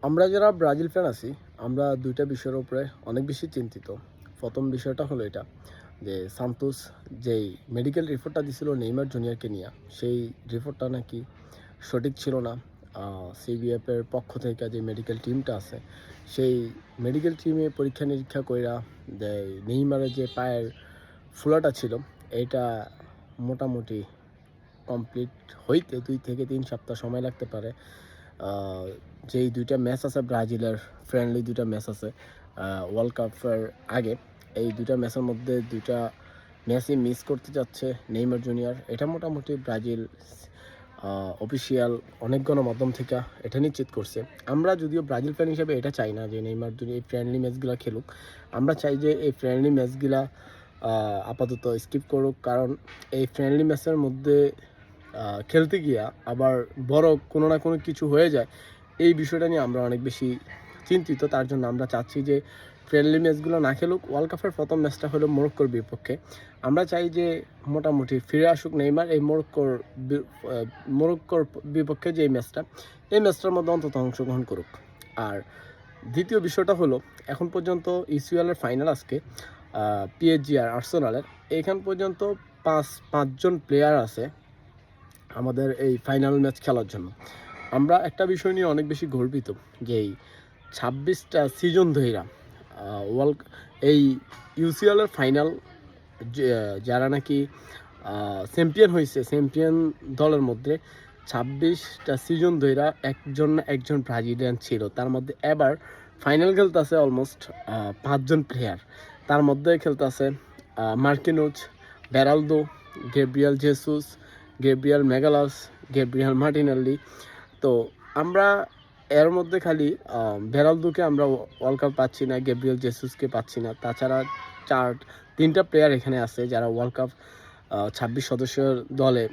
আমরা যারা Brazil fan আছি, আমরা দুইটা বিষয়ের উপরে অনেক বেশি চিন্তিত। প্রথম বিষয়টা হলো এটা যে সান্তোস যেই মেডিকেল রিপোর্টটা দিছিল নেইমার জুনিয়রকে নিয়ে, সেই রিপোর্টটা নাকি সঠিক ছিল না। সিবিএফের পক্ষ থেকে যে মেডিকেল টিমটা আছে, সেই মেডিকেল টিমে পরীক্ষা নিরীক্ষা কইরা দেয় নেইমারের যে পায়ের ফোলাটা ছিল, এইটা মোটামুটি কমপ্লিট হইতে 2 থেকে 3 সপ্তাহ সময় লাগতে পারে। যেই দুইটা ম্যাচ আছে ব্রাজিলের ফ্রেন্ডলি দুইটা ম্যাচ আছে ওয়ার্ল্ড কাপের আগে, এই দুইটা ম্যাচের মধ্যে দুইটা ম্যাচই মিস করতে যাচ্ছে নেইমার জুনিয়র। এটা মোটামুটি ব্রাজিল অফিসিয়াল অনেক গণমাধ্যম থেকে এটা নিশ্চিত করছে। আমরা যদিও ব্রাজিল ফ্যান হিসেবে এটা চাই না যে নেইমার জুনিয়র এই ফ্রেন্ডলি ম্যাচগুলো খেলুক। আমরা চাই যে এই ফ্রেন্ডলি ম্যাচগুলা আপাতত স্কিপ করুক, কারণ এই ফ্রেন্ডলি ম্যাচের মধ্যে খেলতে গিয়া আবার বড় কোনো না কোনো কিছু হয়ে যায়, এই বিষয়টা নিয়ে আমরা অনেক বেশি চিন্তিত। তার জন্য আমরা চাচ্ছি যে ফ্রেন্ডলি ম্যাচগুলো না খেলুক। ওয়ার্ল্ড কাপের প্রথম ম্যাচটা হলো মরক্কোর বিপক্ষে। আমরা চাই যে মোটামুটি ফিরে আসুক নেইমার এই মরক্কোর বিপক্ষে যে ম্যাচটা, এই ম্যাচটার মধ্যে অন্তত অংশগ্রহণ করুক। আর দ্বিতীয় বিষয়টা হলো, এখন পর্যন্ত ইসিএলের ফাইনাল আজকে পিএসজি আর আর্সেনালের, এখান পর্যন্ত পাঁচজন প্লেয়ার আছে আমাদের এই ফাইনাল ম্যাচ খেলার জন্য। আমরা একটা বিষয় নিয়ে অনেক বেশি গর্বিত যে এই 26টা সিজন ধইরা এই ইউসিএলের ফাইনাল যারা নাকি চ্যাম্পিয়ন হয়েছে, চ্যাম্পিয়ন দলের মধ্যে 26টা সিজন ধইরা একজন ব্রাজিলিয়ান ছিল। তার মধ্যে এবার ফাইনাল খেলতেছে অলমোস্ট 5জন প্লেয়ার। তার মধ্যে খেলতেছে Marquinhos, Beraldo, Gabriel Jesus, Gabriel Magalhaes, Gabriel Martinelli. তো আমরা এর মধ্যে খালি বেরালদোকে আমরা ওয়ার্ল্ড কাপ পাচ্ছি না, গ্যাব্রিয়েল জেসুসকে পাচ্ছি না। তাছাড়া 3টা প্লেয়ার এখানে আছে যারা ওয়ার্ল্ড কাপ 26 সদস্যের দলে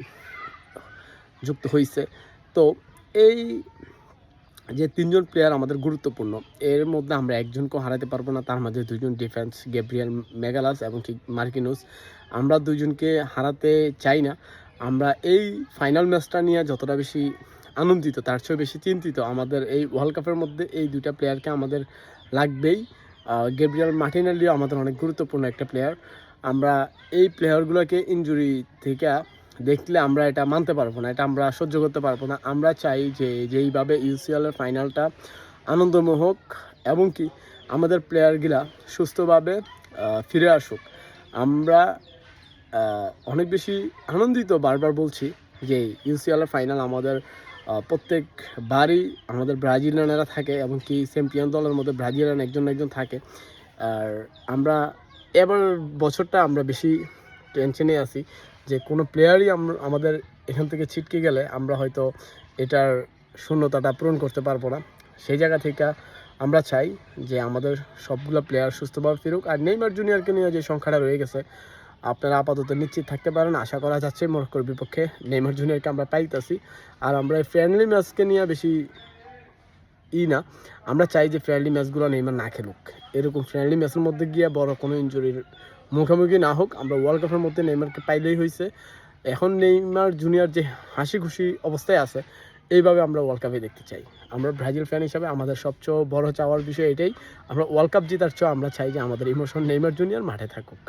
যুক্ত হয়েছে। তো এই যে 3জন প্লেয়ার আমাদের গুরুত্বপূর্ণ, এর মধ্যে আমরা একজনকেও হারাতে পারবো না। তার মাঝে 2জন ডিফেন্স, গ্যাব্রিয়েল ম্যাগালাস এবং ঠিক মার্কিনোস, আমরা 2জনকে হারাতে চাই না। আমরা এই ফাইনাল ম্যাচটা নিয়ে যতটা বেশি আনন্দিত, তার চেয়ে বেশি চিন্তিত। আমাদের এই ওয়ার্ল্ড কাপের মধ্যে এই 2টা প্লেয়ারকে আমাদের লাগবেই। গ্যাব্রিয়েল মার্টিনেল্লিও আমাদের অনেক গুরুত্বপূর্ণ একটা প্লেয়ার। আমরা এই প্লেয়ারগুলোকে ইনজুরি থেকে দেখলে আমরা এটা মানতে পারবো না, এটা আমরা সহ্য করতে পারবো না। আমরা চাই যে যেইভাবে ইউসিএলের ফাইনালটা আনন্দময় হোক এবং কি আমাদের প্লেয়ারগুলা সুস্থভাবে ফিরে আসুক। আমরা অনেক বেশি আনন্দিত, বারবার বলছি, যে ইউসিএলের ফাইনাল আমাদের প্রত্যেকবারই আমাদের ব্রাজিলিয়ানরা থাকে এবং কি চ্যাম্পিয়ন দলের মধ্যে ব্রাজিলিয়ান একজন থাকে। আর আমরা এবার বছরটা আমরা বেশি টেনশনে আছি যে কোনো প্লেয়ারই আমাদের এখান থেকে ছিটকে গেলে আমরা হয়তো এটার শূন্যতাটা পূরণ করতে পারবো না। সেই জায়গা থেকে আমরা চাই যে আমাদের সবগুলো প্লেয়ার সুস্থভাবে ফিরুক। আর নেইমার জুনিয়রকে নিয়ে যে সংখ্যাটা রয়ে গেছে, আপনারা আপাতত নিশ্চিত থাকতে পারেন। আশা করা যাচ্ছে মরক্কোর বিপক্ষে নেইমার জুনিয়রকে আমরা পাইতেছি। আর আমরা এই ফ্রেন্ডলি ম্যাচকে নিয়ে বেশি না, আমরা চাই যে ফ্রেন্ডলি ম্যাচগুলো নেইমার না খেলুক। এরকম ফ্রেন্ডলি ম্যাচের মধ্যে গিয়ে বড় কোনো ইনজুরির মুখোমুখি না হোক। আমরা ওয়ার্ল্ড কাপের মধ্যে নেইমারকে পাইলেই হয়েছে। এখন নেইমার জুনিয়র যে হাসি খুশি অবস্থায় আছে, এইভাবে আমরা ওয়ার্ল্ড কাপে দেখতে চাই। আমরা ব্রাজিল ফ্যান হিসাবে আমাদের সবচেয়ে বড় চাওয়ার বিষয় এটাই। আমরা ওয়ার্ল্ড কাপ জেতার চেয়ে আমরা চাই যে আমাদের ইমোশন নেইমার জুনিয়র মাঠে থাকুক।